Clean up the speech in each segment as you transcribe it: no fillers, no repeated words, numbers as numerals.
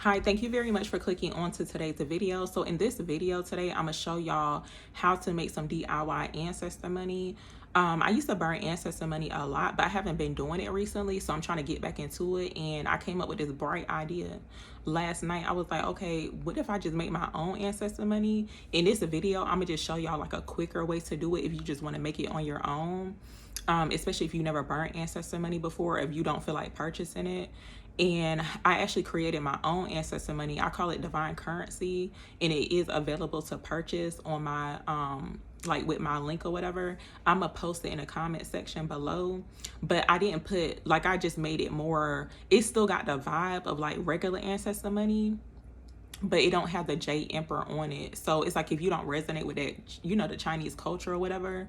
Hi, thank you very much for clicking on to today's video. So in this video today, I'm gonna show y'all how to make some DIY ancestor money. I used to burn ancestor money a lot, but I haven't been doing it recently, so I'm trying to get back into it. And I came up with this bright idea last night. I was like, okay, what if I just make my own ancestor money? In this video, I'm gonna just show y'all like a quicker way to do it if you just want to make it on your own. Especially if you never burned ancestor money before, if you don't feel like purchasing it. And I actually created my own ancestor money. I call it divine currency, and it is available to purchase on my like with my link or whatever. I'm gonna post it in the comment section below. But I didn't put, like, I just made it more, it still got the vibe of like regular ancestor money, but it don't have the Jade Emperor on it. So it's like if you don't resonate with that, the Chinese culture or whatever,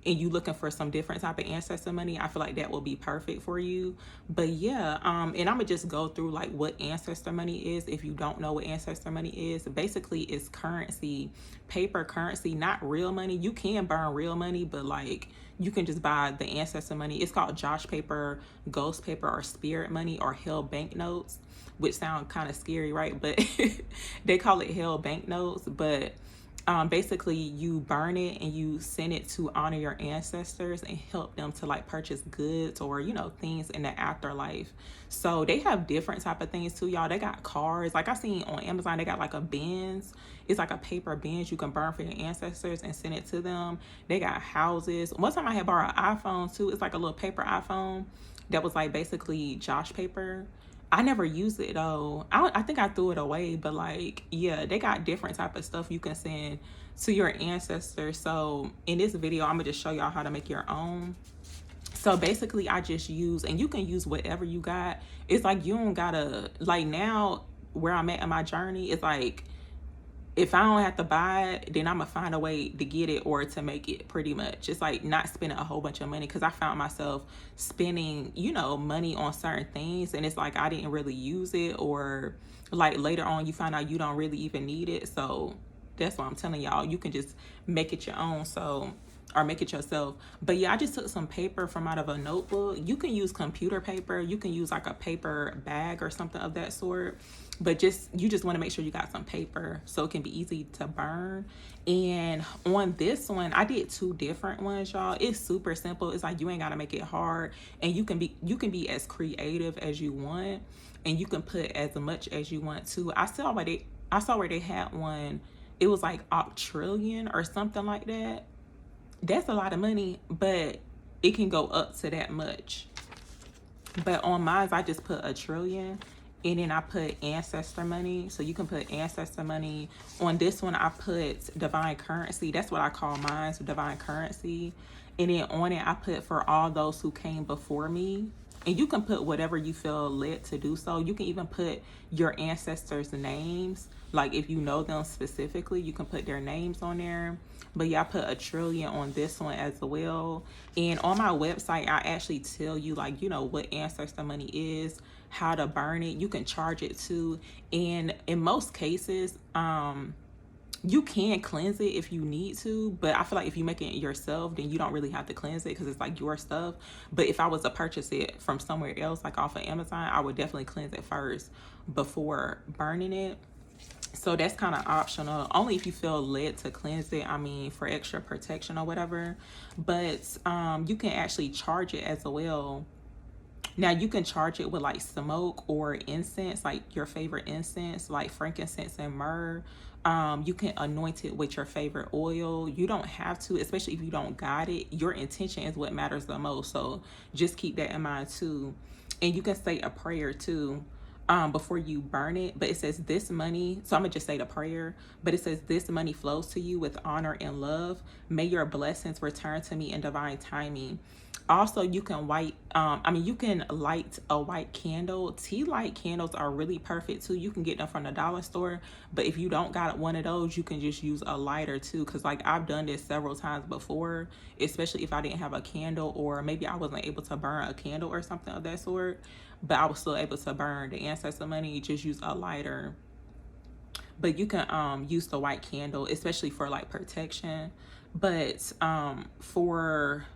and you looking for some different type of ancestor money, I feel like that will be perfect for you. But yeah, and I'm gonna just go through like what ancestor money is. If you don't know what ancestor money is, basically it's currency, paper currency, not real money. You can burn real money, but like you can just buy the ancestor money. It's called Josh paper, ghost paper, or spirit money, or hell banknotes, which sound kind of scary, right? But they call it hell banknotes. But basically you burn it and you send it to honor your ancestors and help them to like purchase goods or things in the afterlife. So they have different type of things too, y'all. They got cars, like I seen on Amazon. They got like a Benz. It's like a paper Benz you can burn for your ancestors and send it to them. They got houses. One time I had borrowed an iPhone too. It's like a little paper iPhone that was like basically Josh paper. I never used it though. I think I threw it away, but like, yeah, they got different type of stuff you can send to your ancestors. So in this video, I'm gonna just show y'all how to make your own. So basically I just use, and you can use whatever you got. It's like you don't gotta, like, now where I'm at in my journey, it's like if I don't have to buy it, then I'm gonna find a way to get it or to make it, pretty much. It's like not spending a whole bunch of money, because I found myself spending, money on certain things, and it's like I didn't really use it, or like later on you find out you don't really even need it. So that's why I'm telling y'all, you can just make it your own. So, or make it yourself. But yeah, I just took some paper from out of a notebook. You can use computer paper, you can use like a paper bag or something of that sort, but you just want to make sure you got some paper so it can be easy to burn. And on this one, I did two different ones, y'all. It's super simple. It's like you ain't got to make it hard, and you can be as creative as you want, and you can put as much as you want to. I saw where they had one, it was like octrillion or something like that. That's a lot of money, but it can go up to that much. But on mine, I just put a trillion, and then I put ancestor money. So you can put ancestor money. On this one, I put divine currency. That's what I call mine, so divine currency. And then on it, I put for all those who came before me. And you can put whatever you feel led to do so. You can even put your ancestors' names. Like if you know them specifically, you can put their names on there. But yeah, I put a trillion on this one as well. And on my website, I actually tell you, like, what ancestor money is, how to burn it. You can charge it too. And in most cases, you can cleanse it if you need to, but I feel like if you make it yourself, then you don't really have to cleanse it because it's like your stuff. But if I was to purchase it from somewhere else, like off of Amazon, I would definitely cleanse it first before burning it. So that's kind of optional, only if you feel led to cleanse it, I mean, for extra protection or whatever. But you can actually charge it as well. Now you can charge it with like smoke or incense, like your favorite incense, like frankincense and myrrh. You can anoint it with your favorite oil. You don't have to, especially if you don't got it. Your intention is what matters the most. So just keep that in mind too. And you can say a prayer too before you burn it. But it says, this money, so I'm gonna just say the prayer, but it says, this money flows to you with honor and love. May your blessings return to me in divine timing. Also, you can you can light a white candle. Tea light candles are really perfect too. You can get them from the dollar store, but if you don't got one of those, you can just use a lighter too, because like I've done this several times before, especially if I didn't have a candle, or maybe I wasn't able to burn a candle or something of that sort, but I was still able to burn the ancestor money. Just use a lighter. But you can use the white candle, especially for like protection. But for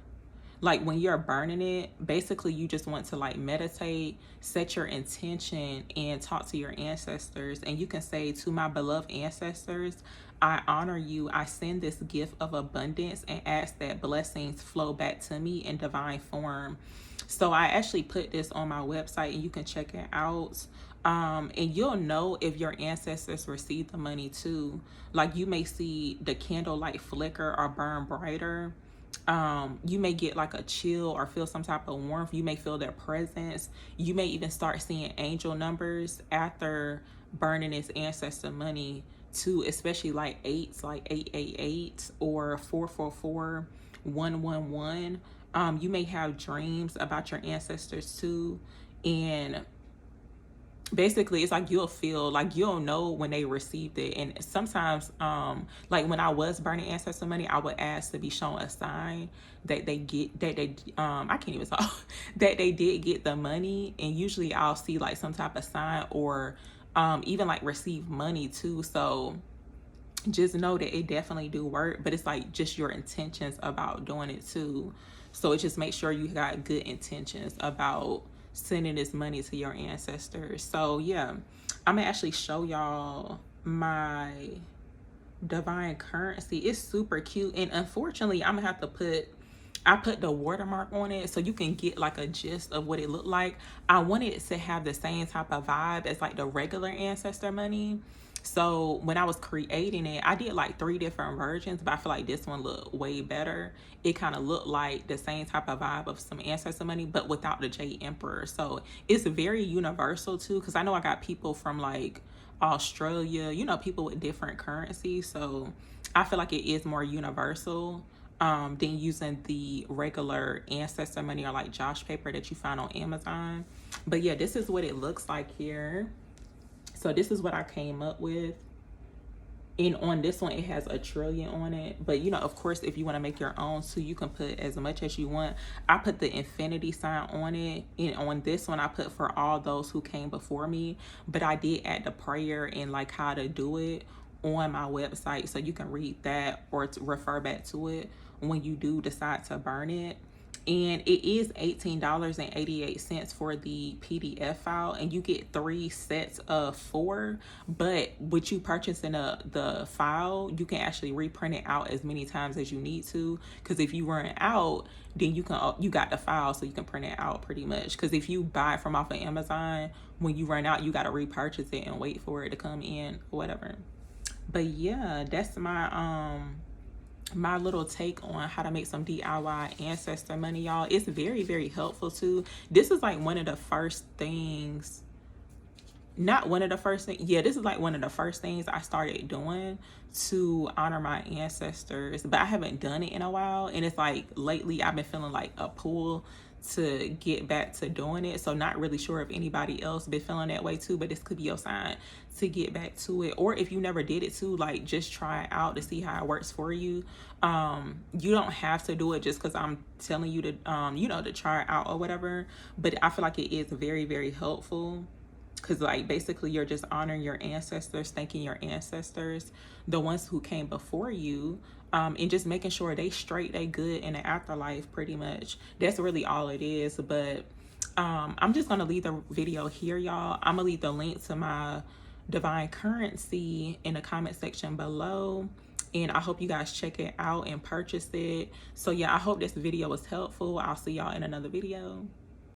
like when you're burning it, basically you just want to like meditate, set your intention, and talk to your ancestors. And you can say, to my beloved ancestors, I honor you. I send this gift of abundance and ask that blessings flow back to me in divine form. So I actually put this on my website and you can check it out. And you'll know if your ancestors receive the money too. Like you may see the candlelight flicker or burn brighter. You may get like a chill or feel some type of warmth. You may feel their presence. You may even start seeing angel numbers after burning this ancestor money too, especially like eights, like 888 or 444, 111. You may have dreams about your ancestors too. And basically it's like you'll feel like you'll know when they received it. And sometimes like when I was burning ancestor money, I would ask to be shown a sign that they get that they I can't even talk that they did get the money. And usually I'll see like some type of sign or even like receive money too. So just know that it definitely do work, but it's like just your intentions about doing it too. So it just make sure you got good intentions about sending this money to your ancestors. So yeah, I'm gonna actually show y'all my divine currency. It's super cute, and unfortunately I'm gonna have to I put the watermark on it so you can get like a gist of what it looked like. I wanted it to have the same type of vibe as like the regular ancestor money. So when I was creating it, I did like 3 different versions, but I feel like this one looked way better. It kind of looked like the same type of vibe of some ancestor money, but without the Jade Emperor. So it's very universal too, because I know I got people from like Australia, you know, people with different currencies. So I feel like it is more universal than using the regular ancestor money or like Josh paper that you find on Amazon. But yeah, this is what it looks like here. So this is what I came up with. And on this one, it has a trillion on it. But, you know, of course, if you want to make your own too, you can put as much as you want. I put the infinity sign on it. And on this one, I put for all those who came before me. But I did add the prayer and like how to do it on my website. So you can read that or to refer back to it when you do decide to burn it. And it is $18.88 for the PDF file, and you get 3 sets of 4. But with you purchasing the file, you can actually reprint it out as many times as you need to. Because if you run out, then you got the file, so you can print it out pretty much. Because if you buy it from off of Amazon, when you run out, you got to repurchase it and wait for it to come in or whatever. But yeah, that's my little take on how to make some DIY ancestor money, y'all. It's very, very helpful too. This is like one of the first things, not one of the first things, yeah, this is like one of the first things I started doing to honor my ancestors, but I haven't done it in a while. And it's like lately I've been feeling like a pull to get back to doing it. So not really sure if anybody else been feeling that way too, but this could be your sign to get back to it. Or if you never did it too, like just try it out to see how it works for you. You don't have to do it just because I'm telling you to you know, to try it out or whatever, but I feel like it is very, very helpful. Because like basically you're just honoring your ancestors, thanking your ancestors, the ones who came before you, and just making sure they straight, they good in the afterlife. Pretty much that's really all it is. But I'm just gonna leave the video here, y'all. I'm gonna leave the link to my divine currency in the comment section below, and I hope you guys check it out and purchase it. So yeah, I hope this video was helpful. I'll see y'all in another video.